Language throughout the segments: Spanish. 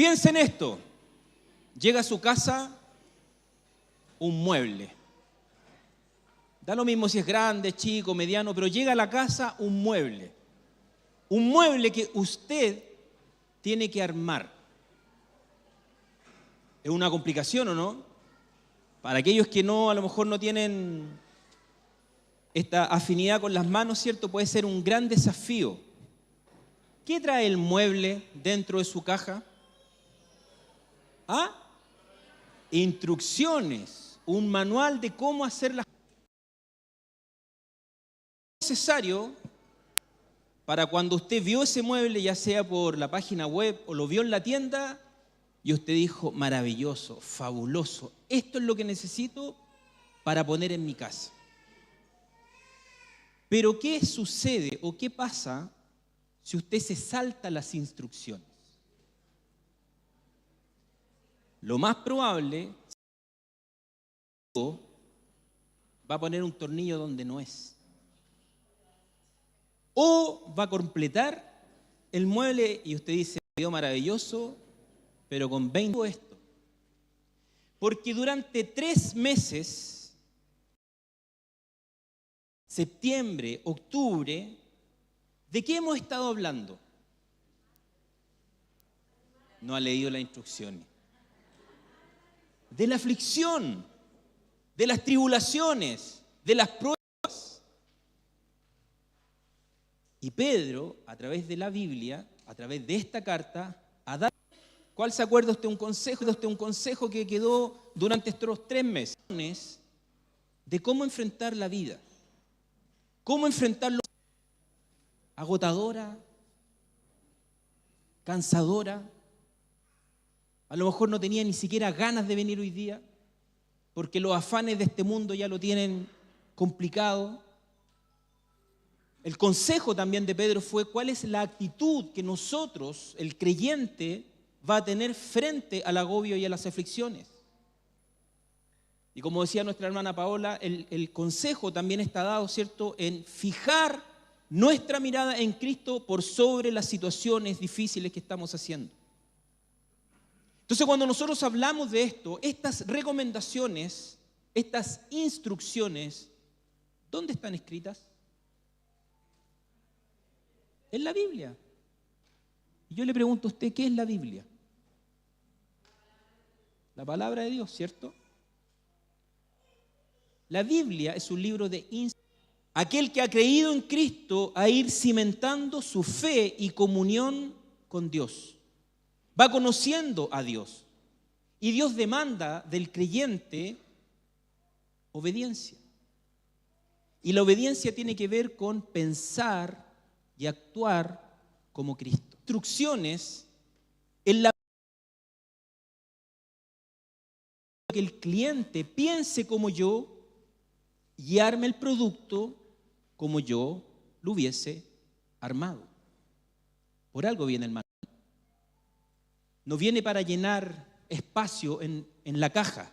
Piensa en esto. Llega a su casa un mueble. Da lo mismo si es grande, chico, mediano, pero llega a la casa un mueble. Un mueble que usted tiene que armar. ¿Es una complicación o no? Para aquellos que no, a lo mejor no tienen esta afinidad con las manos, ¿cierto? Puede ser un gran desafío. ¿Qué trae el mueble dentro de su caja? ¿Ah? Instrucciones, un manual de cómo hacer las cosas. Es necesario para cuando usted vio ese mueble, ya sea por la página web o lo vio en la tienda, y usted dijo, maravilloso, fabuloso, esto es lo que necesito para poner en mi casa. Pero ¿qué sucede o qué pasa si usted se salta las instrucciones? Lo más probable va a poner un tornillo donde no es. O va a completar el mueble y usted dice, quedó maravilloso, pero con 20 esto. Porque durante 3 meses, septiembre, octubre, ¿de qué hemos estado hablando? No ha leído las instrucciones. De la aflicción, de las tribulaciones, de las pruebas. Y Pedro, a través de la Biblia, a través de esta carta, ha dado. ¿Cuál se acuerda usted? Un consejo que quedó durante estos 3 meses de cómo enfrentar la vida. Cómo enfrentarlo. Agotadora, cansadora. A lo mejor no tenía ni siquiera ganas de venir hoy día, porque los afanes de este mundo ya lo tienen complicado. El consejo también de Pedro fue cuál es la actitud que nosotros, el creyente, va a tener frente al agobio y a las aflicciones. Y como decía nuestra hermana Paola, el consejo también está dado, ¿cierto?, en fijar nuestra mirada en Cristo por sobre las situaciones difíciles que estamos haciendo. Entonces, cuando nosotros hablamos de esto, estas recomendaciones, estas instrucciones, ¿dónde están escritas? En la Biblia. Y yo le pregunto a usted, ¿qué es la Biblia? La palabra de Dios, ¿cierto? La Biblia es un libro de instrucciones. Aquel que ha creído en Cristo a ir cimentando su fe y comunión con Dios. Va conociendo a Dios. Y Dios demanda del creyente obediencia. Y la obediencia tiene que ver con pensar y actuar como Cristo. Instrucciones en la que el cliente piense como yo y arme el producto como yo lo hubiese armado. Por algo viene el manual. No viene para llenar espacio en la caja.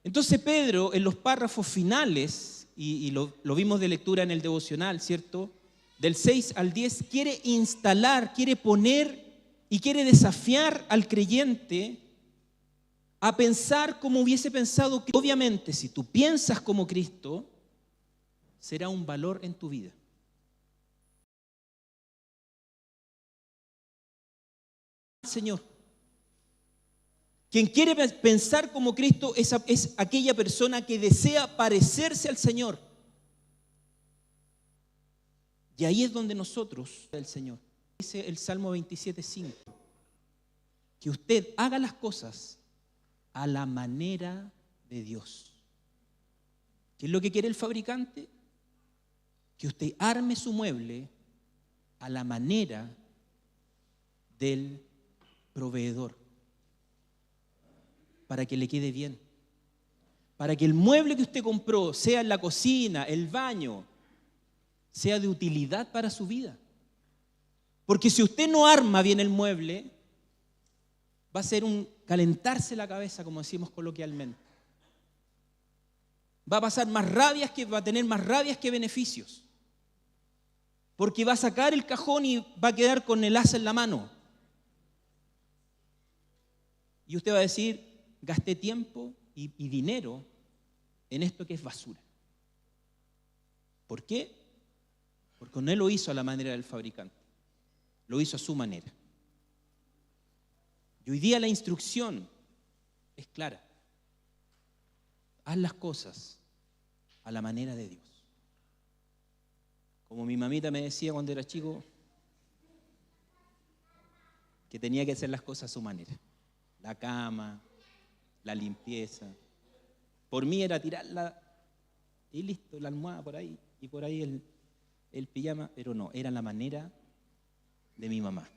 Entonces Pedro, en los párrafos finales, y lo vimos de lectura en el devocional, ¿cierto?, del 6 al 10, quiere instalar, quiere poner y quiere desafiar al creyente a pensar como hubiese pensado Cristo. Obviamente, si tú piensas como Cristo, será un valor en tu vida. Señor, quien quiere pensar como Cristo es aquella persona que desea parecerse al Señor. Y ahí es donde nosotros, el Señor, dice el Salmo 27:5, que usted haga las cosas a la manera de Dios. ¿Qué es lo que quiere el fabricante? Que usted arme su mueble a la manera del proveedor, para que le quede bien, para que el mueble que usted compró, sea en la cocina, el baño, sea de utilidad para su vida. Porque si usted no arma bien el mueble, va a ser un calentarse la cabeza, como decimos coloquialmente. Va a pasar va a tener más rabias que beneficios. Porque va a sacar el cajón y va a quedar con el asa en la mano. Y usted va a decir, gasté tiempo y dinero en esto que es basura. ¿Por qué? Porque no lo hizo a la manera del fabricante, lo hizo a su manera. Y hoy día la instrucción es clara. Haz las cosas a la manera de Dios. Como mi mamita me decía cuando era chico, que tenía que hacer las cosas a su manera. La cama, la limpieza. Por mí era tirarla y listo, la almohada por ahí, y por ahí el pijama, pero no, era la manera de mi mamá.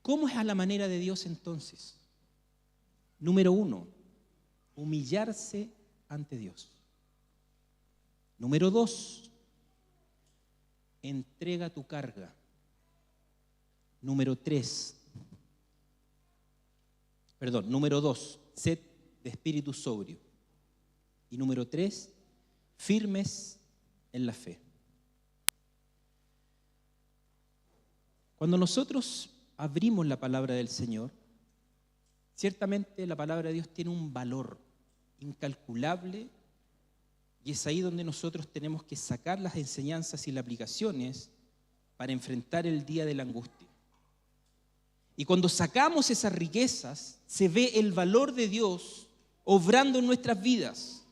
¿Cómo es a la manera de Dios entonces? Número 1, humillarse ante Dios. Número 2, entrega tu carga. Número 2, sed de espíritu sobrio. Y número 3, firmes en la fe. Cuando nosotros abrimos la palabra del Señor, ciertamente la palabra de Dios tiene un valor incalculable y es ahí donde nosotros tenemos que sacar las enseñanzas y las aplicaciones para enfrentar el día de la angustia. Y cuando sacamos esas riquezas, se ve el valor de Dios obrando en nuestras vidas,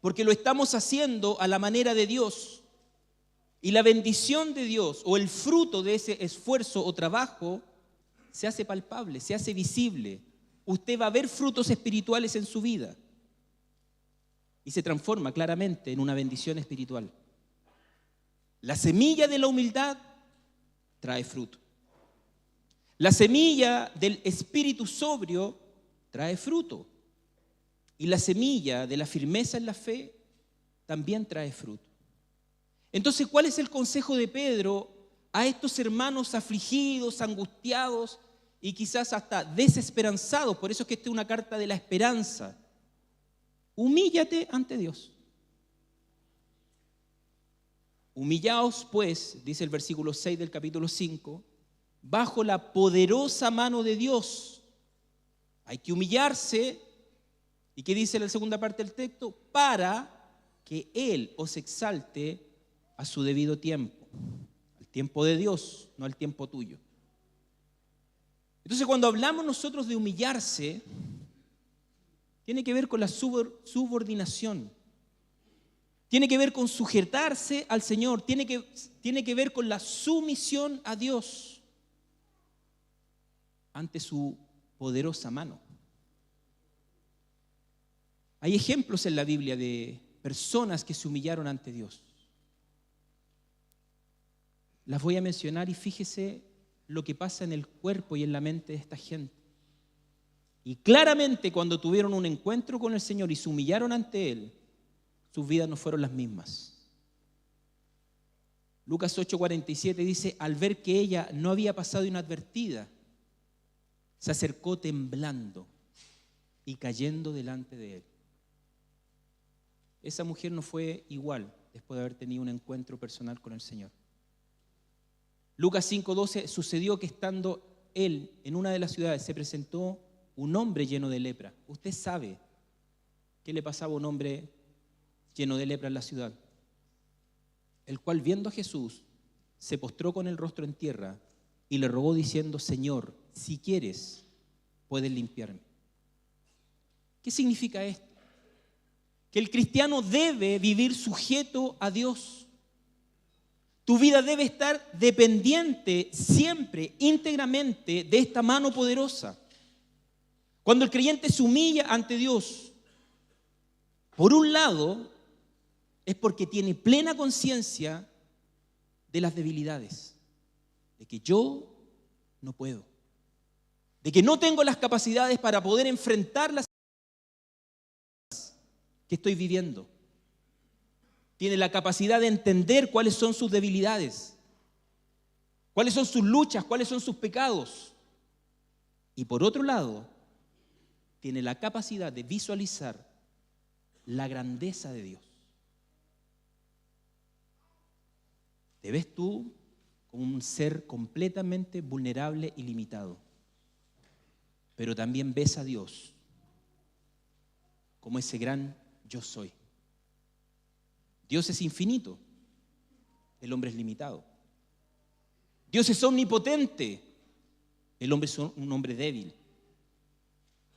porque lo estamos haciendo a la manera de Dios. Y la bendición de Dios o el fruto de ese esfuerzo o trabajo se hace palpable, se hace visible. Usted va a ver frutos espirituales en su vida y se transforma claramente en una bendición espiritual. La semilla de la humildad trae fruto. La semilla del espíritu sobrio trae fruto. Y la semilla de la firmeza en la fe también trae fruto. Entonces, ¿cuál es el consejo de Pedro a estos hermanos afligidos, angustiados y quizás hasta desesperanzados? Por eso es que esta es una carta de la esperanza. Humíllate ante Dios. Humillaos, pues, dice el versículo 6 del capítulo 5, bajo la poderosa mano de Dios. Hay que humillarse. ¿Y qué dice la segunda parte del texto? Para que Él os exalte a su debido tiempo. Al tiempo de Dios, no al tiempo tuyo. Entonces, cuando hablamos nosotros de humillarse, tiene que ver con la subordinación. Tiene que ver con sujetarse al Señor. Tiene que ver con la sumisión a Dios ante su poderosa mano. Hay ejemplos en la Biblia de personas que se humillaron ante Dios. Las voy a mencionar y fíjese lo que pasa en el cuerpo y en la mente de esta gente. Y claramente cuando tuvieron un encuentro con el Señor y se humillaron ante Él, sus vidas no fueron las mismas. Lucas 8:47 dice, al ver que ella no había pasado inadvertida, se acercó temblando y cayendo delante de Él. Esa mujer no fue igual después de haber tenido un encuentro personal con el Señor. Lucas 5:12, sucedió que estando él en una de las ciudades se presentó un hombre lleno de lepra. Usted sabe qué le pasaba a un hombre lleno de lepra en la ciudad, el cual viendo a Jesús se postró con el rostro en tierra y le rogó diciendo, Señor, si quieres, puedes limpiarme. ¿Qué significa esto? Que el cristiano debe vivir sujeto a Dios. Tu vida debe estar dependiente siempre, íntegramente, de esta mano poderosa. Cuando el creyente se humilla ante Dios, por un lado, es porque tiene plena conciencia de las debilidades, de que yo no puedo, de que no tengo las capacidades para poder enfrentar las que estoy viviendo. Tiene la capacidad de entender cuáles son sus debilidades, cuáles son sus luchas, cuáles son sus pecados. Y por otro lado, tiene la capacidad de visualizar la grandeza de Dios. ¿Te ves tú como un ser completamente vulnerable y limitado? pero también ves a Dios como ese gran yo soy. Dios es infinito, el hombre es limitado. Dios es omnipotente, el hombre es un hombre débil.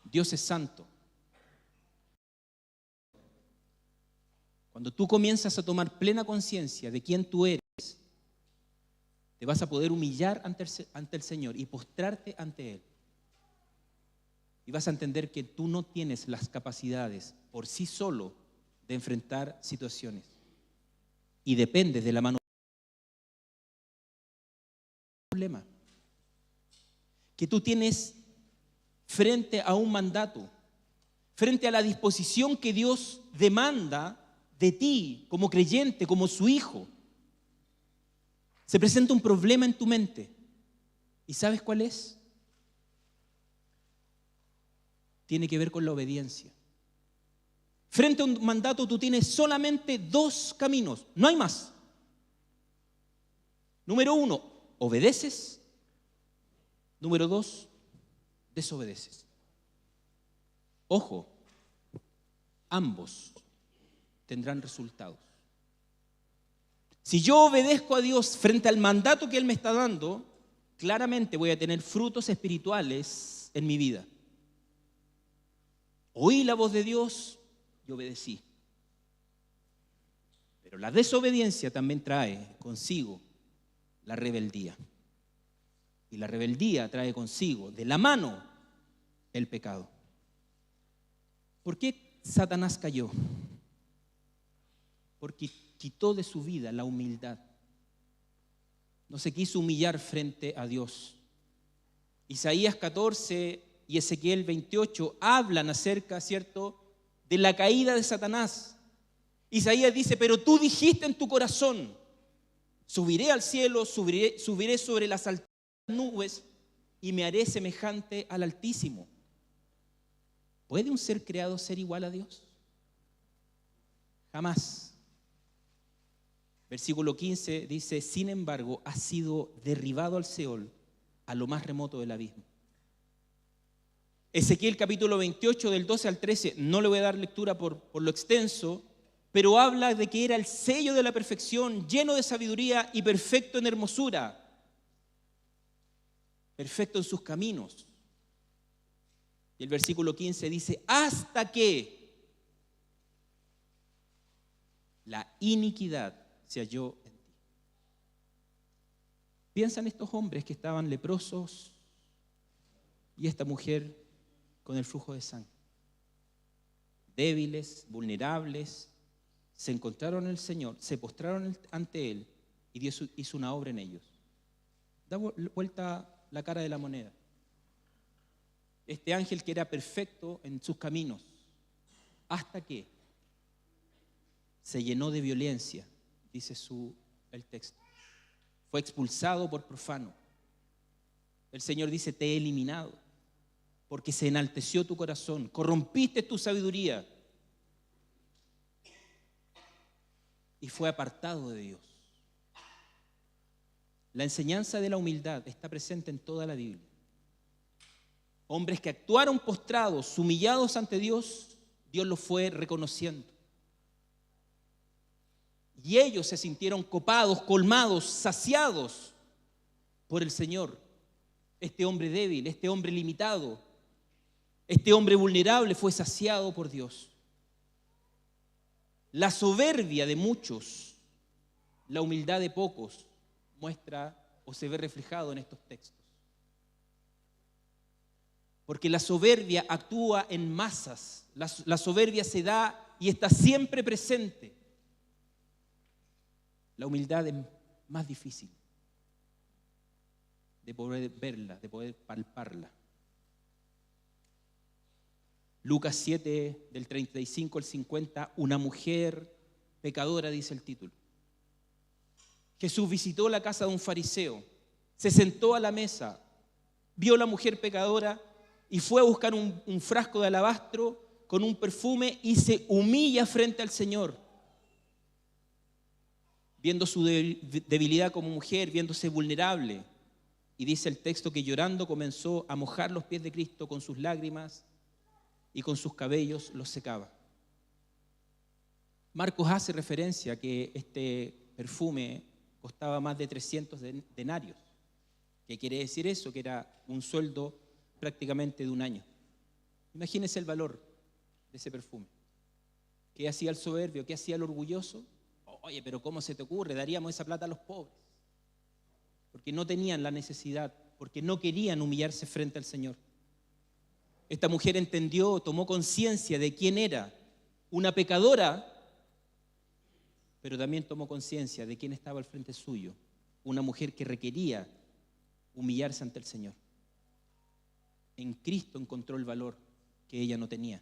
Dios es santo. Cuando tú comienzas a tomar plena conciencia de quién tú eres, te vas a poder humillar ante el Señor y postrarte ante Él. Y vas a entender que tú no tienes las capacidades por sí solo de enfrentar situaciones. Y dependes de la mano del problema. Que tú tienes frente a un mandato, frente a la disposición que Dios demanda de ti como creyente, como su hijo. Se presenta un problema en tu mente. ¿Y sabes cuál es? Tiene que ver con la obediencia. Frente a un mandato tú tienes solamente dos caminos, no hay más. Número 1, obedeces. Número 2, desobedeces. Ojo, ambos tendrán resultados. Si yo obedezco a Dios frente al mandato que Él me está dando, claramente voy a tener frutos espirituales en mi vida. Oí la voz de Dios y obedecí. Pero la desobediencia también trae consigo la rebeldía. Y la rebeldía trae consigo de la mano el pecado. ¿Por qué Satanás cayó? Porque quitó de su vida la humildad. No se quiso humillar frente a Dios. Isaías 14 y Ezequiel 28 hablan acerca, ¿cierto?, de la caída de Satanás. Isaías dice, pero tú dijiste en tu corazón, subiré al cielo, subiré sobre las altas nubes y me haré semejante al Altísimo. ¿Puede un ser creado ser igual a Dios? Jamás. Versículo 15 dice, sin embargo, ha sido derribado al Seol, a lo más remoto del abismo. Ezequiel capítulo 28 del 12 al 13, no le voy a dar lectura por lo extenso, pero habla de que era el sello de la perfección, lleno de sabiduría y perfecto en hermosura, perfecto en sus caminos. Y el versículo 15 dice, hasta que la iniquidad se halló en ti. Piensan estos hombres que estaban leprosos y esta mujer con el flujo de sangre. Débiles, vulnerables, se encontraron en el Señor, se postraron ante Él y Dios hizo una obra en ellos. Da vuelta la cara de la moneda. Este ángel que era perfecto en sus caminos, hasta que se llenó de violencia, dice el texto. Fue expulsado por profano. El Señor dice, te he eliminado, porque se enalteció tu corazón, corrompiste tu sabiduría y fue apartado de Dios. La enseñanza de la humildad está presente en toda la Biblia. Hombres que actuaron postrados, humillados ante Dios, Dios los fue reconociendo. Y ellos se sintieron copados, colmados, saciados por el Señor. Este hombre débil, este hombre limitado, este hombre vulnerable fue saciado por Dios. La soberbia de muchos, la humildad de pocos, muestra o se ve reflejado en estos textos. Porque la soberbia actúa en masas, la soberbia se da y está siempre presente. La humildad es más difícil de poder verla, de poder palparla. Lucas 7, del 35 al 50, una mujer pecadora, dice el título. Jesús visitó la casa de un fariseo, se sentó a la mesa, vio a la mujer pecadora y fue a buscar un frasco de alabastro con un perfume y se humilla frente al Señor. Viendo su debilidad como mujer, viéndose vulnerable, Y dice el texto que llorando comenzó a mojar los pies de Cristo con sus lágrimas y con sus cabellos los secaba. Marcos hace referencia a que este perfume costaba más de 300 denarios. ¿Qué quiere decir eso? Que era un sueldo prácticamente de un año. Imagínense el valor de ese perfume. ¿Qué hacía el soberbio? ¿Qué hacía el orgulloso? Oye, pero ¿cómo se te ocurre? Daríamos esa plata a los pobres. Porque no tenían la necesidad, porque no querían humillarse frente al Señor. Esta mujer entendió, tomó conciencia de quién era, una pecadora, pero también tomó conciencia de quién estaba al frente suyo, una mujer que requería humillarse ante el Señor. En Cristo encontró el valor que ella no tenía.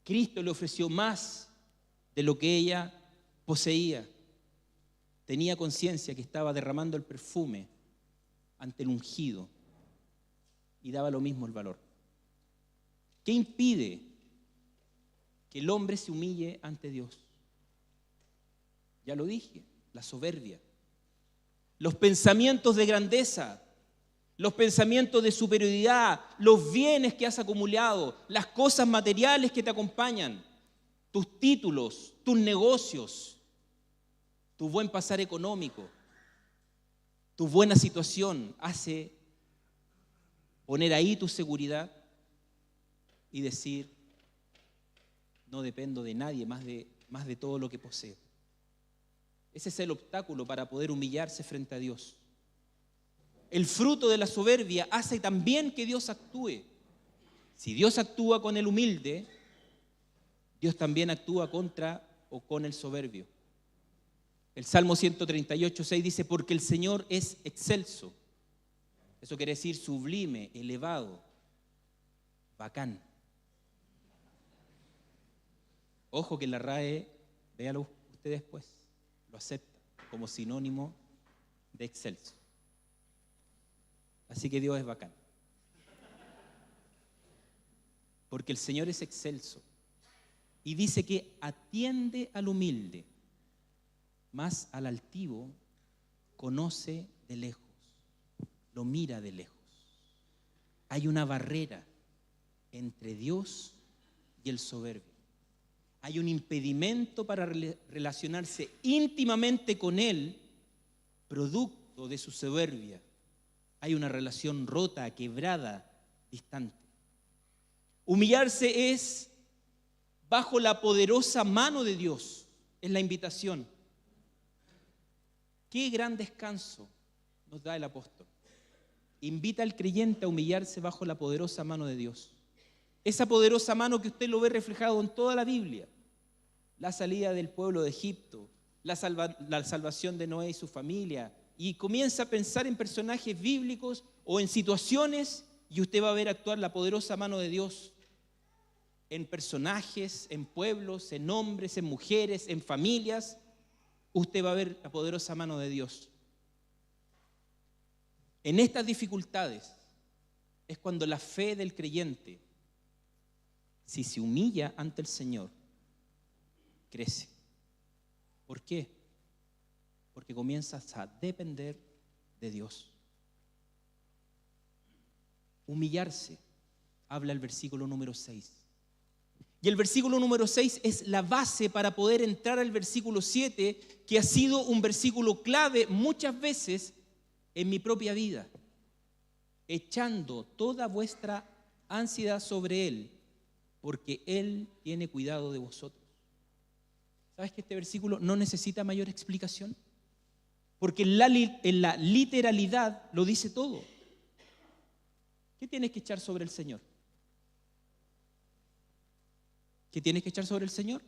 Cristo le ofreció más de lo que ella poseía. Tenía conciencia que estaba derramando el perfume ante el ungido y daba lo mismo el valor. ¿Qué impide que el hombre se humille ante Dios? Ya lo dije, la soberbia, los pensamientos de grandeza, los pensamientos de superioridad, los bienes que has acumulado, las cosas materiales que te acompañan, tus títulos, tus negocios, tu buen pasar económico, tu buena situación, hace poner ahí tu seguridad y decir, no dependo de nadie más de todo lo que poseo. Ese es el obstáculo para poder humillarse frente a Dios. El fruto de la soberbia hace también que Dios actúe. Si Dios actúa con el humilde, Dios también actúa contra o con el soberbio. El Salmo 138:6 dice, porque el Señor es excelso. Eso quiere decir sublime, elevado, bacán. Ojo que la RAE, véalo usted después, lo acepta como sinónimo de excelso. Así que Dios es bacán. Porque el Señor es excelso. Y dice que atiende al humilde, más al altivo conoce de lejos, lo mira de lejos. Hay una barrera entre Dios y el soberbio. Hay un impedimento para relacionarse íntimamente con Él, producto de su soberbia. Hay una relación rota, quebrada, distante. Humillarse es bajo la poderosa mano de Dios, es la invitación. Qué gran descanso nos da el apóstol. Invita al creyente a humillarse bajo la poderosa mano de Dios. Esa poderosa mano que usted lo ve reflejado en toda la Biblia. La salida del pueblo de Egipto, la salvación de Noé y su familia. Y comienza a pensar en personajes bíblicos o en situaciones y usted va a ver actuar la poderosa mano de Dios en personajes, en pueblos, en hombres, en mujeres, en familias. Usted va a ver la poderosa mano de Dios. En estas dificultades es cuando la fe del creyente, si se humilla ante el Señor, crece. ¿Por qué? Porque comienzas a depender de Dios. Humillarse, habla el versículo número 6. Y el versículo número 6 es la base para poder entrar al versículo 7, que ha sido un versículo clave muchas veces en mi propia vida. Echando toda vuestra ansiedad sobre Él, porque Él tiene cuidado de vosotros. ¿Sabes que este versículo no necesita mayor explicación? Porque en la literalidad lo dice todo. ¿Qué tienes que echar sobre el Señor? ¿Qué tienes que echar sobre el Señor?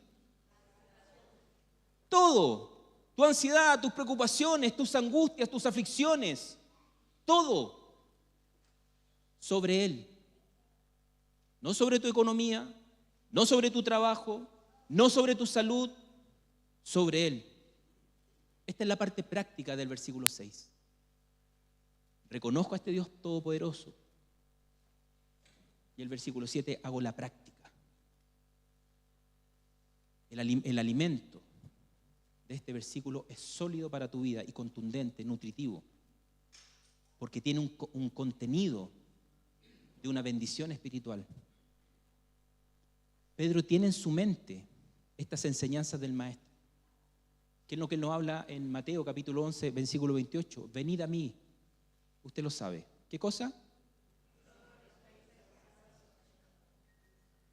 Todo. Tu ansiedad, tus preocupaciones, tus angustias, tus aflicciones. Todo. Sobre Él. No sobre tu economía, no sobre tu trabajo, no sobre tu salud, sobre Él. Esta es la parte práctica del versículo 6. Reconozco a este Dios todopoderoso. Y el versículo 7, hago la práctica. El alimento de este versículo es sólido para tu vida y contundente, nutritivo. porque tiene un contenido de una bendición espiritual. Pedro tiene en su mente estas enseñanzas del Maestro, que es lo que nos habla en Mateo capítulo 11, versículo 28. Venid a mí, usted lo sabe. ¿Qué cosa?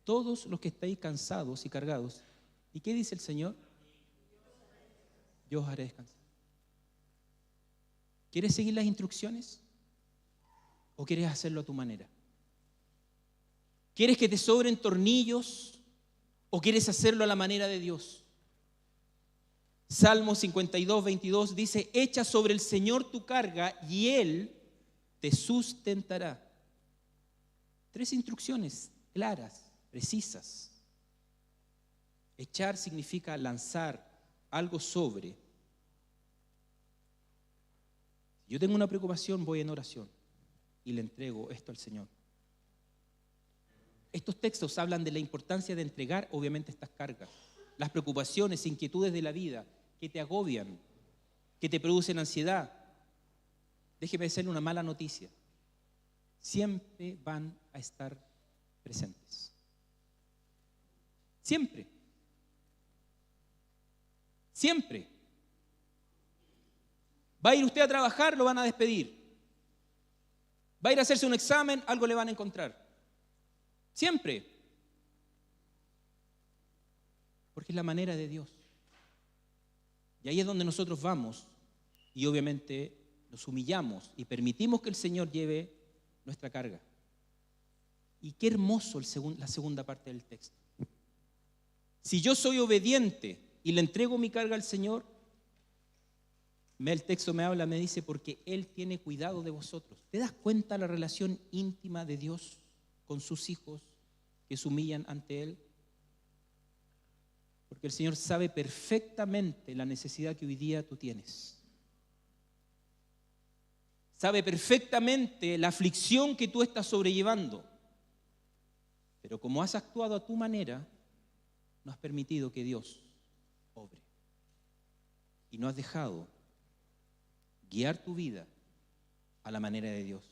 Todos los que estáis cansados y cargados. ¿Y qué dice el Señor? Yo os haré descansar. ¿Quieres seguir las instrucciones? ¿O quieres hacerlo a tu manera? ¿Quieres que te sobren tornillos? ¿O quieres hacerlo a la manera de Dios? Salmo 52, 22 dice: echa sobre el Señor tu carga y Él te sustentará. 3 instrucciones claras, precisas. Echar significa lanzar algo sobre. Yo tengo una preocupación, voy en oración y le entrego esto al Señor. Estos textos hablan de la importancia de entregar, obviamente, estas cargas, las preocupaciones, inquietudes de la vida que te agobian, que te producen ansiedad. Déjeme decirle una mala noticia: siempre van a estar presentes. Siempre. Siempre. Va a ir usted a trabajar, lo van a despedir. Va a ir a hacerse un examen, algo le van a encontrar. Siempre. Porque es la manera de Dios. Y ahí es donde nosotros vamos y obviamente nos humillamos y permitimos que el Señor lleve nuestra carga. Y qué hermoso la segunda parte del texto. Si yo soy obediente y le entrego mi carga al Señor, el texto me habla, me dice, porque Él tiene cuidado de vosotros. ¿Te das cuenta la relación íntima de Dios con sus hijos que se humillan ante Él? Porque el Señor sabe perfectamente la necesidad que hoy día tú tienes. Sabe perfectamente la aflicción que tú estás sobrellevando. Pero como has actuado a tu manera, no has permitido que Dios obre. Y no has dejado guiar tu vida a la manera de Dios.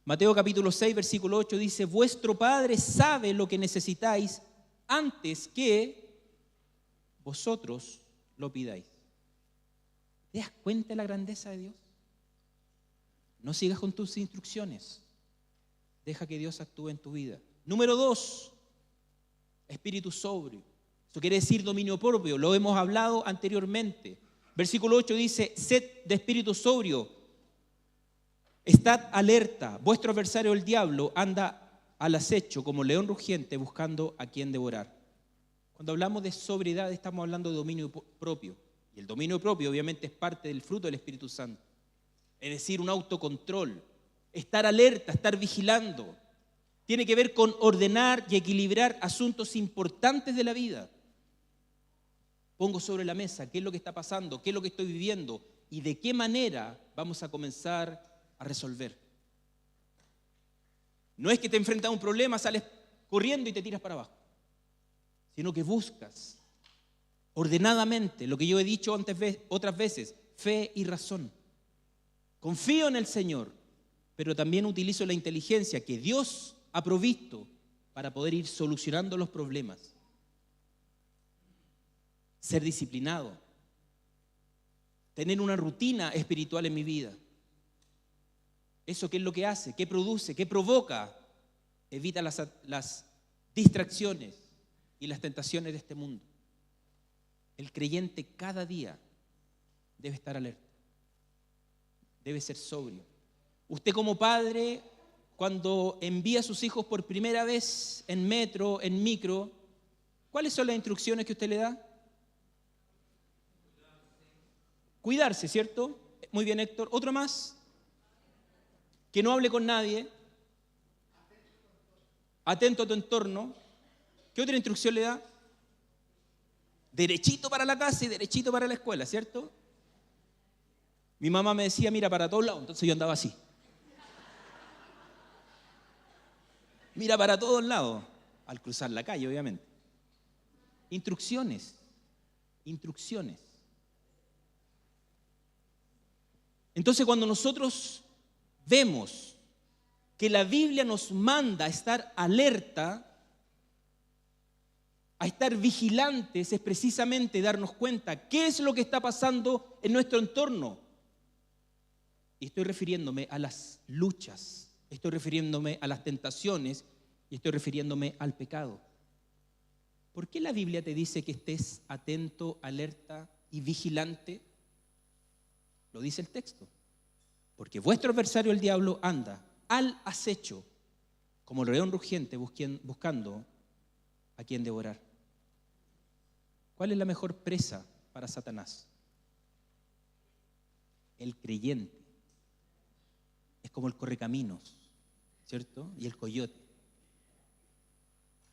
Mateo capítulo 6, versículo 8 dice: vuestro Padre sabe lo que necesitáis antes que vosotros lo pidáis. ¿Te das cuenta de la grandeza de Dios? No sigas con tus instrucciones. Deja que Dios actúe en tu vida. Número 2, espíritu sobrio. Eso quiere decir dominio propio. Lo hemos hablado anteriormente. Versículo 8 dice: sed de espíritu sobrio. Estad alerta. Vuestro adversario el diablo anda al acecho como león rugiente buscando a quien devorar. Cuando hablamos de sobriedad estamos hablando de dominio propio. Y el dominio propio obviamente es parte del fruto del Espíritu Santo. Es decir, un autocontrol. Estar alerta, estar vigilando. Tiene que ver con ordenar y equilibrar asuntos importantes de la vida. Pongo sobre la mesa qué es lo que está pasando, qué es lo que estoy viviendo y de qué manera vamos a comenzar a resolver. No es que te enfrentas a un problema, sales corriendo y te tiras para abajo, sino que buscas ordenadamente, lo que yo he dicho otras veces, fe y razón. Confío en el Señor, pero también utilizo la inteligencia que Dios ha provisto para poder ir solucionando los problemas. Ser disciplinado, tener una rutina espiritual en mi vida. ¿Eso qué es lo que hace? ¿Qué produce? ¿Qué provoca? Evita las distracciones y las tentaciones de este mundo. El creyente cada día debe estar alerta, debe ser sobrio. Usted como padre, cuando envía a sus hijos por primera vez en metro, en micro, ¿cuáles son las instrucciones que usted le da? Cuidarse, ¿cierto? Muy bien, Héctor. ¿Otro más? Que no hable con nadie. Atento a tu entorno. ¿Qué otra instrucción le da? Derechito para la casa y derechito para la escuela, ¿cierto? Mi mamá me decía, mira para todos lados, entonces yo andaba así. Mira para todos lados, al cruzar la calle, obviamente. Instrucciones. Entonces, cuando nosotros vemos que la Biblia nos manda a estar alerta, a estar vigilantes, es precisamente darnos cuenta qué es lo que está pasando en nuestro entorno. Y estoy refiriéndome a las luchas, estoy refiriéndome a las tentaciones y estoy refiriéndome al pecado. ¿Por qué la Biblia te dice que estés atento, alerta y vigilante? Lo dice el texto. Porque vuestro adversario el diablo anda al acecho, como el león rugiente buscando a quien devorar. ¿Cuál es la mejor presa para Satanás? El creyente. Es como el correcaminos, ¿cierto? Y el coyote.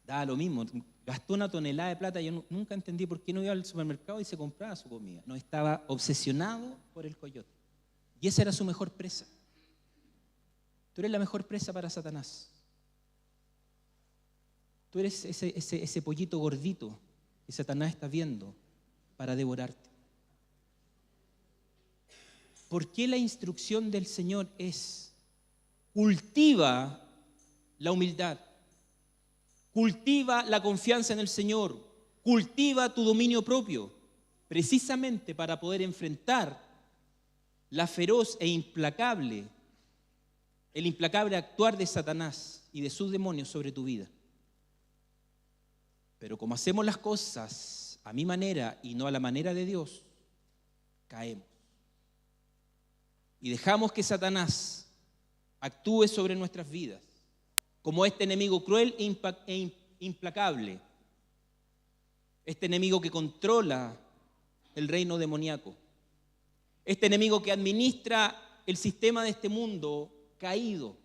Da lo mismo. Gastó una tonelada de plata. Yo nunca entendí por qué no iba al supermercado y se compraba su comida. No, estaba obsesionado por el coyote. Y esa era su mejor presa. Tú eres la mejor presa para Satanás. Tú eres ese pollito gordito que Satanás está viendo para devorarte. ¿Por qué la instrucción del Señor es: cultiva la humildad, cultiva la confianza en el Señor, cultiva tu dominio propio, precisamente para poder enfrentar la feroz e implacable, el implacable actuar de Satanás y de sus demonios sobre tu vida? Pero como hacemos las cosas a mi manera y no a la manera de Dios, caemos. Y dejamos que Satanás actúe sobre nuestras vidas como este enemigo cruel e implacable, este enemigo que controla el reino demoníaco, este enemigo que administra el sistema de este mundo caído,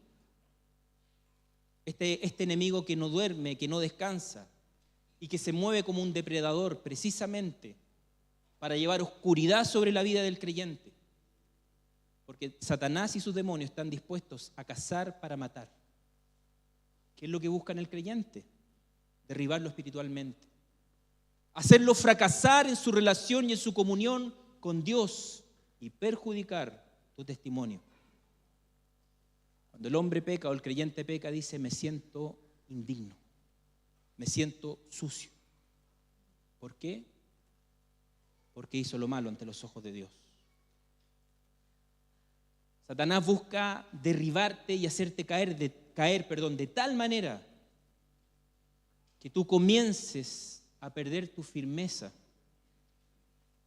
este enemigo que no duerme, que no descansa y que se mueve como un depredador precisamente para llevar oscuridad sobre la vida del creyente. Porque Satanás y sus demonios están dispuestos a cazar para matar. ¿Qué es lo que busca en el creyente? Derribarlo espiritualmente. Hacerlo fracasar en su relación y en su comunión con Dios y perjudicar tu testimonio. Cuando el hombre peca o el creyente peca, dice: me siento indigno, me siento sucio. ¿Por qué? Porque hizo lo malo ante los ojos de Dios. Satanás busca derribarte y hacerte caer de tal manera que tú comiences a perder tu firmeza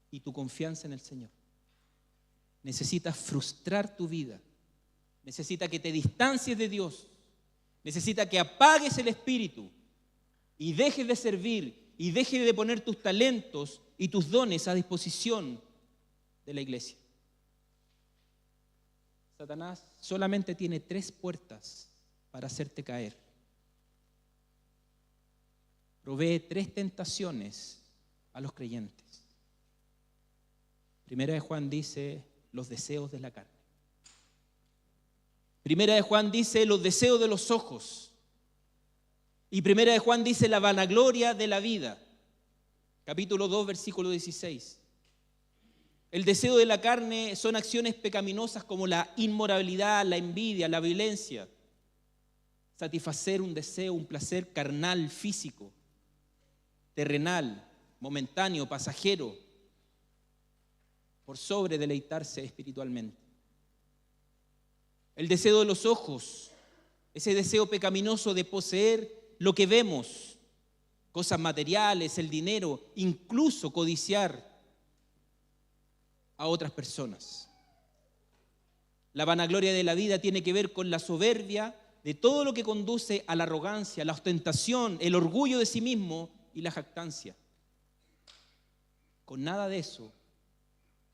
y tu confianza en el Señor. Necesitas frustrar tu vida, necesita que te distancies de Dios, necesita que apagues el espíritu y dejes de servir y dejes de poner tus talentos y tus dones a disposición de la iglesia. Satanás solamente tiene 3 puertas para hacerte caer. Provee 3 tentaciones a los creyentes. Primera de Juan dice: los deseos de la carne. Primera de Juan dice: los deseos de los ojos. Y primera de Juan dice: la vanagloria de la vida. Capítulo 2, versículo 16. El deseo de la carne son acciones pecaminosas como la inmoralidad, la envidia, la violencia. Satisfacer un deseo, un placer carnal, físico, terrenal, momentáneo, pasajero, por sobre deleitarse espiritualmente. El deseo de los ojos, ese deseo pecaminoso de poseer lo que vemos, cosas materiales, el dinero, incluso codiciar a otras personas. La vanagloria de la vida tiene que ver con la soberbia de todo lo que conduce a la arrogancia, la ostentación, el orgullo de sí mismo y la jactancia. Con nada de eso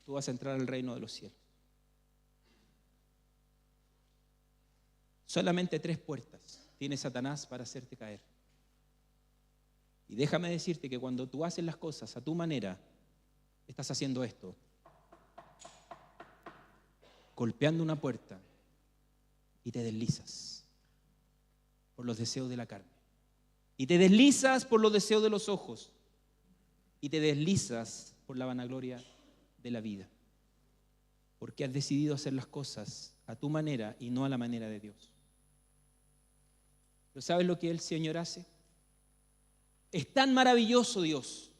tú vas a entrar al reino de los cielos. Solamente 3 puertas tiene Satanás para hacerte caer. Y déjame decirte que cuando tú haces las cosas a tu manera, estás haciendo esto: golpeando una puerta y te deslizas por los deseos de la carne. Y te deslizas por los deseos de los ojos. Y te deslizas por la vanagloria de la vida. Porque has decidido hacer las cosas a tu manera y no a la manera de Dios. ¿Pero sabes lo que el Señor hace? Es tan maravilloso Dios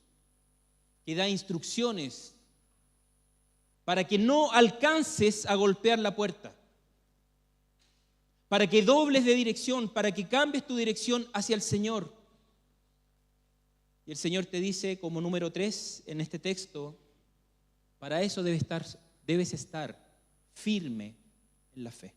que da instrucciones para que no alcances a golpear la puerta, para que dobles de dirección, para que cambies tu dirección hacia el Señor. Y el Señor te dice, como número 3 en este texto, para eso debes estar firme en la fe.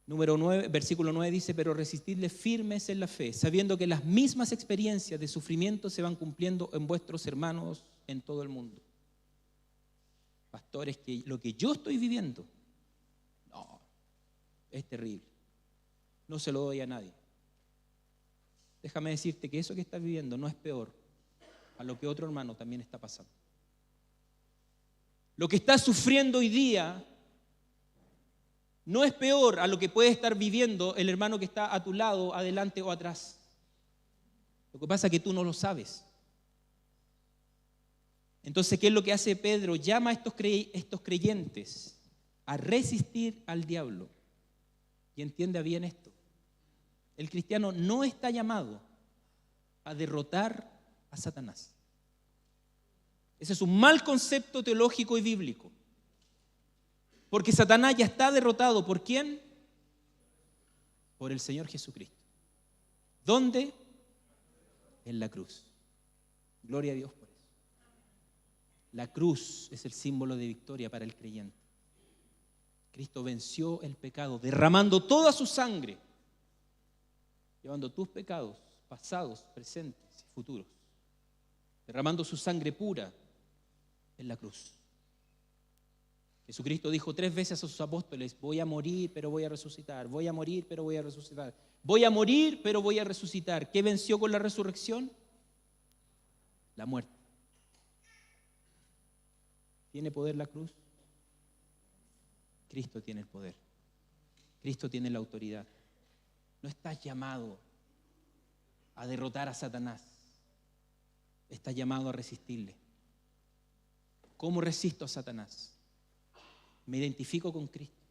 Número 9, versículo 9 dice, pero resistidle firmes en la fe, sabiendo que las mismas experiencias de sufrimiento se van cumpliendo en vuestros hermanos en todo el mundo. Pastores, que lo que yo estoy viviendo, no, es terrible. No se lo doy a nadie. Déjame decirte que eso que estás viviendo no es peor a lo que otro hermano también está pasando. Lo que estás sufriendo hoy día no es peor a lo que puede estar viviendo el hermano que está a tu lado, adelante o atrás. Lo que pasa es que tú no lo sabes. Entonces, ¿qué es lo que hace Pedro? Llama a estos creyentes a resistir al diablo. Y entienda bien esto. El cristiano no está llamado a derrotar a Satanás. Ese es un mal concepto teológico y bíblico. Porque Satanás ya está derrotado. ¿Por quién? Por el Señor Jesucristo. ¿Dónde? En la cruz. Gloria a Dios por eso. La cruz es el símbolo de victoria para el creyente. Cristo venció el pecado, derramando toda su sangre, llevando tus pecados pasados, presentes y futuros, derramando su sangre pura en la cruz. Jesucristo dijo 3 veces a sus apóstoles, voy a morir, pero voy a resucitar, voy a morir, pero voy a resucitar, voy a morir, pero voy a resucitar. ¿Qué venció con la resurrección? La muerte. ¿Tiene poder la cruz? Cristo tiene el poder. Cristo tiene la autoridad. No estás llamado a derrotar a Satanás. Estás llamado a resistirle. ¿Cómo resisto a Satanás? Me identifico con Cristo.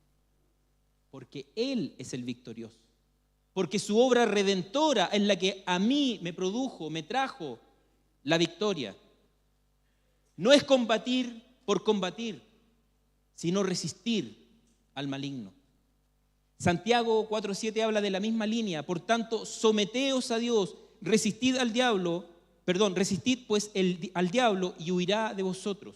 Porque Él es el victorioso. Porque su obra redentora es la que a mí me produjo, me trajo la victoria. No es combatir por combatir, sino resistir al maligno. Santiago 4:7 habla de la misma línea. Por tanto, someteos a Dios, resistid pues al diablo y huirá de vosotros.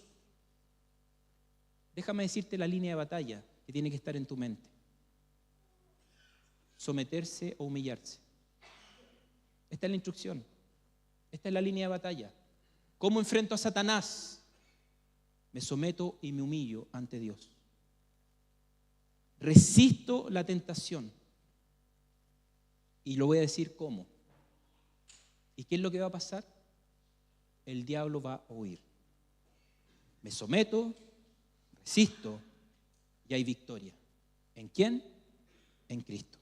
Déjame decirte la línea de batalla que tiene que estar en tu mente. Someterse o humillarse. Esta es la instrucción. Esta es la línea de batalla. ¿Cómo enfrento a Satanás? Me someto y me humillo ante Dios. Resisto la tentación. Y lo voy a decir cómo. ¿Y qué es lo que va a pasar? El diablo va a huir. Me someto, resisto y hay victoria. ¿En quién? En Cristo.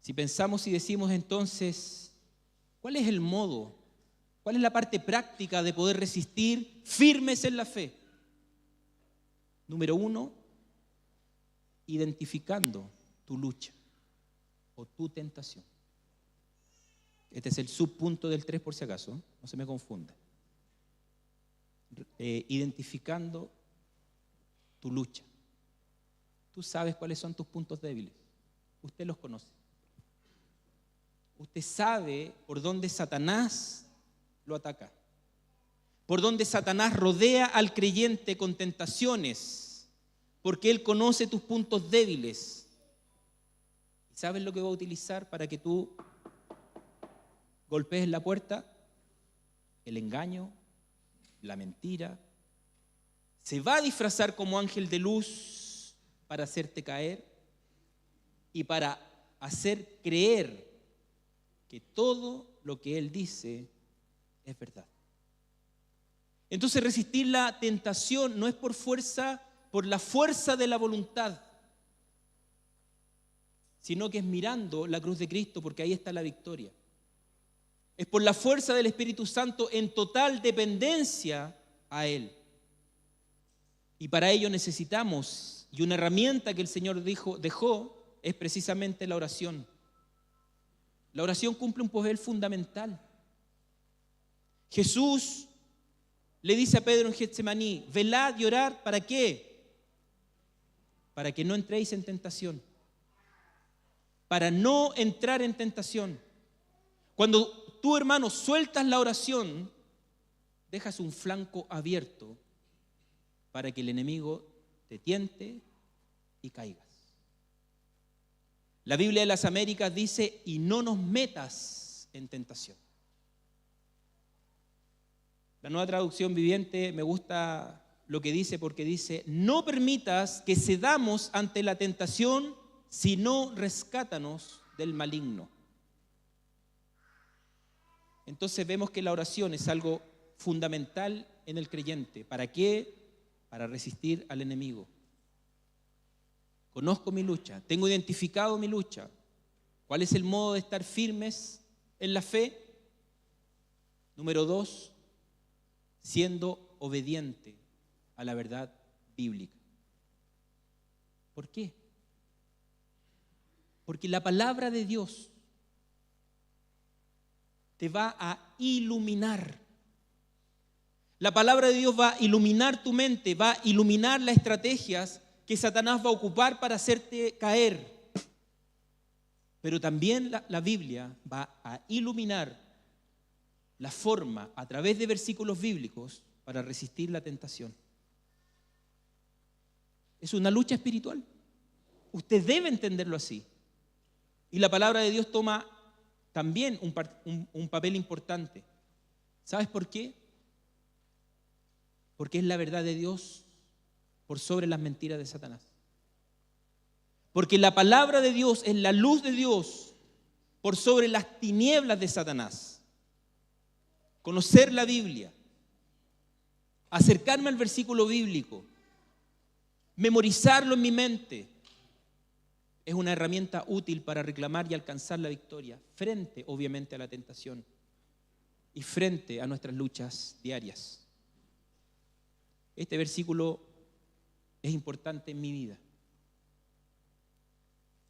Si pensamos y decimos entonces, ¿cuál es el modo? ¿Cuál es la parte práctica de poder resistir firmes en la fe? Número 1, identificando tu lucha o tu tentación. Este es el subpunto del 3 por si acaso, no se me confunda. Identificando tu lucha. Tú sabes cuáles son tus puntos débiles. Usted los conoce. Usted sabe por dónde Satanás lo ataca. Por dónde Satanás rodea al creyente con tentaciones. Porque él conoce tus puntos débiles. ¿Y sabes lo que va a utilizar para que tú golpees la puerta? El engaño, la mentira. Se va a disfrazar como ángel de luz para hacerte caer y para hacer creer que todo lo que él dice es verdad. Entonces resistir la tentación no es por la fuerza de la voluntad, sino que es mirando la cruz de Cristo, porque ahí está la victoria. Es por la fuerza del Espíritu Santo en total dependencia a Él. Y para ello necesitamos, y una herramienta que el Señor dejó, es precisamente la oración. La oración cumple un papel fundamental. Jesús le dice a Pedro en Getsemaní: velad y orad, ¿para qué? Para que no entréis en tentación. Para no entrar en tentación. Cuando tú, hermano, sueltas la oración, dejas un flanco abierto para que el enemigo te tiente y caigas. La Biblia de las Américas dice: y no nos metas en tentación. La Nueva Traducción Viviente me gusta lo que dice, porque dice: no permitas que cedamos ante la tentación, sino rescátanos del maligno. Entonces vemos que la oración es algo fundamental en el creyente. ¿Para qué? Para resistir al enemigo. Conozco mi lucha, tengo identificado mi lucha. ¿Cuál es el modo de estar firmes en la fe? Número 2, siendo obediente a la verdad bíblica. ¿Por qué? Porque la palabra de Dios te va a iluminar. La palabra de Dios va a iluminar tu mente, va a iluminar las estrategias que Satanás va a ocupar para hacerte caer. Pero también la Biblia va a iluminar la forma, a través de versículos bíblicos, para resistir la tentación. Es una lucha espiritual. Usted debe entenderlo así. Y la palabra de Dios toma también un papel importante. ¿Sabes por qué? Porque es la verdad de Dios por sobre las mentiras de Satanás. Porque la palabra de Dios es la luz de Dios por sobre las tinieblas de Satanás. Conocer la Biblia, acercarme al versículo bíblico, memorizarlo en mi mente, es una herramienta útil para reclamar y alcanzar la victoria frente, obviamente, a la tentación y frente a nuestras luchas diarias. Este versículo es importante en mi vida.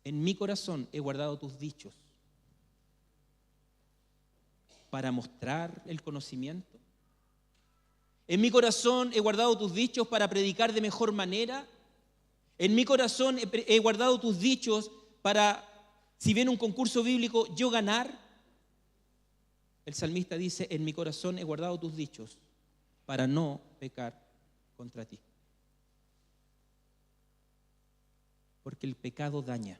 En mi corazón he guardado tus dichos para mostrar el conocimiento. En mi corazón he guardado tus dichos para predicar de mejor manera. En mi corazón he guardado tus dichos para, si viene un concurso bíblico, yo ganar. El salmista dice: en mi corazón he guardado tus dichos para no pecar contra ti. Porque el pecado daña,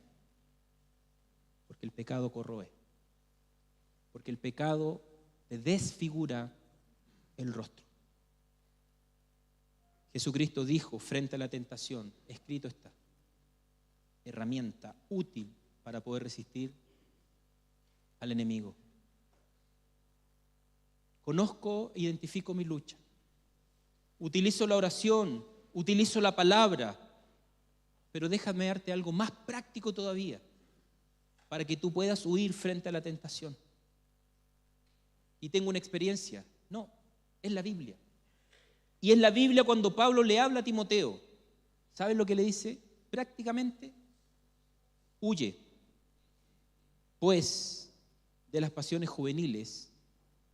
porque el pecado corroe, porque el pecado te desfigura el rostro. Jesucristo dijo frente a la tentación: escrito está. Herramienta útil para poder resistir al enemigo. Conozco e identifico mi lucha. Utilizo la oración, utilizo la palabra, pero déjame darte algo más práctico todavía para que tú puedas huir frente a la tentación. Y tengo una experiencia. No, es la Biblia. Y es la Biblia cuando Pablo le habla a Timoteo. ¿Sabes lo que le dice? Prácticamente, huye, pues, de las pasiones juveniles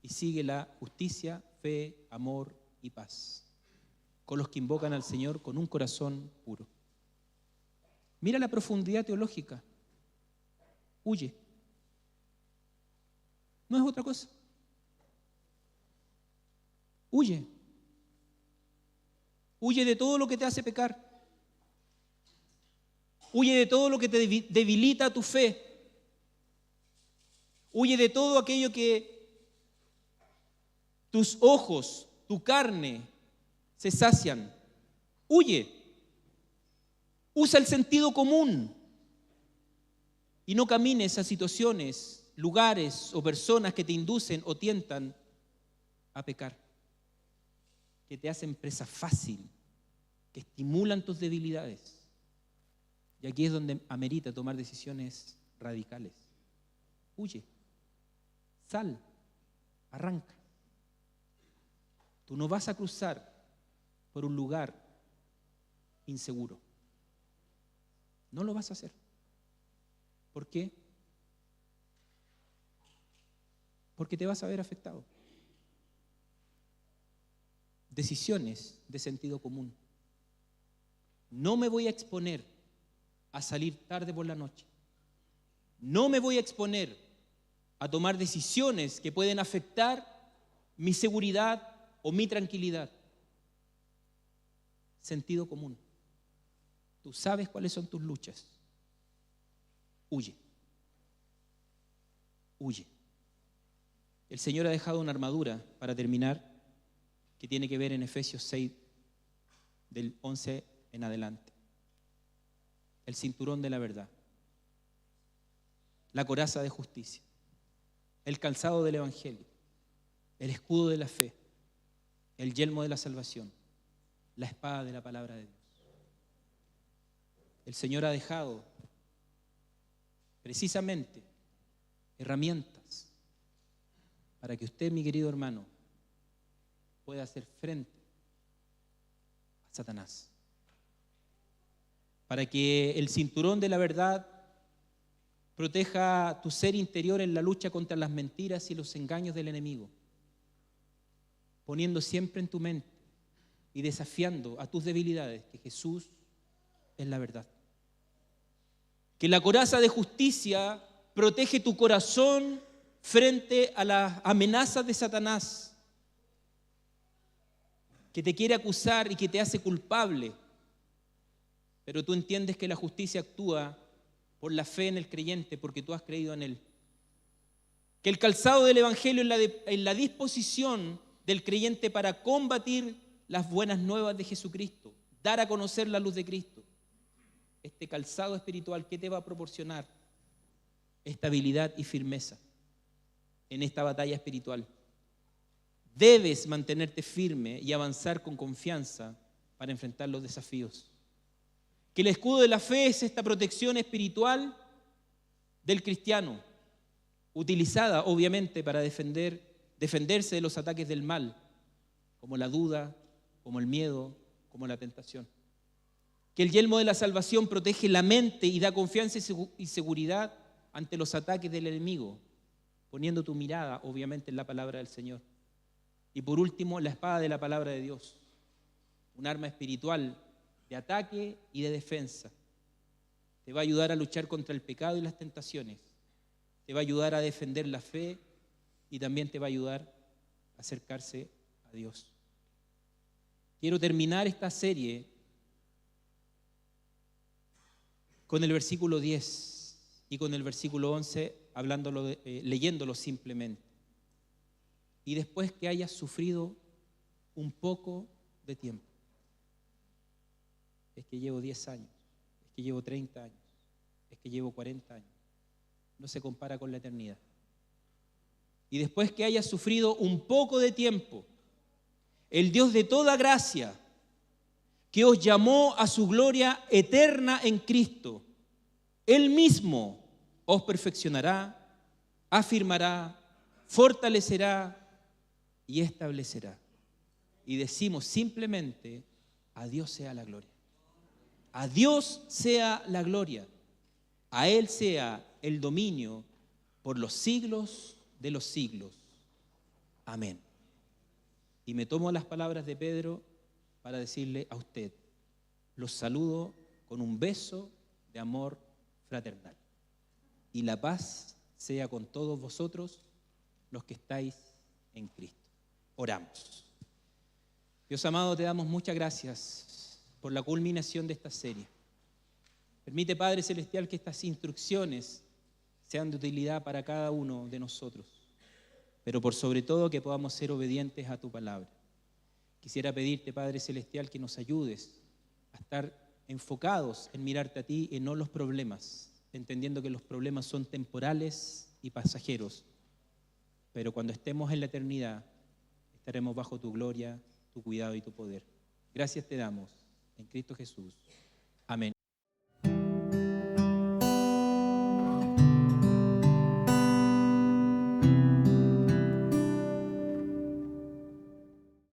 y sigue la justicia, fe, amor y paz, con los que invocan al Señor con un corazón puro. Mira la profundidad teológica. Huye. No es otra cosa. Huye. Huye de todo lo que te hace pecar. Huye de todo lo que te debilita tu fe. Huye de todo aquello que tus ojos, tu carne se sacian. Huye. Usa el sentido común y no camines a situaciones, lugares o personas que te inducen o tientan a pecar, que te hacen presa fácil, que estimulan tus debilidades. Y aquí es donde amerita tomar decisiones radicales. Huye, sal, arranca. Tú no vas a cruzar por un lugar inseguro. No lo vas a hacer. ¿Por qué? Porque te vas a ver afectado. Decisiones de sentido común. No me voy a exponer a salir tarde por la noche. No me voy a exponer a tomar decisiones que pueden afectar mi seguridad o mi tranquilidad. Sentido común. Tú sabes cuáles son tus luchas. Huye. Huye. El Señor ha dejado una armadura, para terminar, que tiene que ver en Efesios 6, del 11 en adelante. El cinturón de la verdad, la coraza de justicia, el calzado del evangelio, el escudo de la fe, el yelmo de la salvación, la espada de la palabra de Dios. El Señor ha dejado precisamente herramientas para que usted, mi querido hermano, pueda hacer frente a Satanás. Para que el cinturón de la verdad proteja tu ser interior en la lucha contra las mentiras y los engaños del enemigo, poniendo siempre en tu mente y desafiando a tus debilidades que Jesús es la verdad. Que la coraza de justicia protege tu corazón frente a las amenazas de Satanás, que te quiere acusar y que te hace culpable, pero tú entiendes que la justicia actúa por la fe en el creyente, porque tú has creído en él. Que el calzado del evangelio es la disposición del creyente para combatir las buenas nuevas de Jesucristo, dar a conocer la luz de Cristo. Este calzado espiritual, ¿qué te va a proporcionar? Estabilidad y firmeza en esta batalla espiritual. Debes mantenerte firme y avanzar con confianza para enfrentar los desafíos. Que el escudo de la fe es esta protección espiritual del cristiano, utilizada obviamente para defenderse de los ataques del mal, como la duda, como el miedo, como la tentación. Que el yelmo de la salvación protege la mente y da confianza y seguridad ante los ataques del enemigo, poniendo tu mirada obviamente en la palabra del Señor. Y por último, la espada de la palabra de Dios, un arma espiritual de ataque y de defensa. Te va a ayudar a luchar contra el pecado y las tentaciones. Te va a ayudar a defender la fe y también te va a ayudar a acercarse a Dios. Quiero terminar esta serie con el versículo 10 y con el versículo 11, leyéndolo simplemente. Y después que hayas sufrido un poco de tiempo. Es que llevo 10 años, es que llevo 30 años, es que llevo 40 años. No se compara con la eternidad. Y después que hayas sufrido un poco de tiempo, el Dios de toda gracia, que os llamó a su gloria eterna en Cristo, Él mismo os perfeccionará, afirmará, fortalecerá y establecerá. Y decimos simplemente, a Dios sea la gloria. A Dios sea la gloria. A Él sea el dominio por los siglos de los siglos. Amén. Y me tomo las palabras de Pedro para decirle a usted, los saludo con un beso de amor fraternal. Y la paz sea con todos vosotros, los que estáis en Cristo. Oramos. Dios amado, te damos muchas gracias por la culminación de esta serie. Permite, Padre Celestial, que estas instrucciones sean de utilidad para cada uno de nosotros, pero por sobre todo que podamos ser obedientes a tu palabra. Quisiera pedirte, Padre Celestial, que nos ayudes a estar enfocados en mirarte a ti y no los problemas, entendiendo que los problemas son temporales y pasajeros, pero cuando estemos en la eternidad estaremos bajo tu gloria, tu cuidado y tu poder. Gracias te damos en Cristo Jesús. Amén.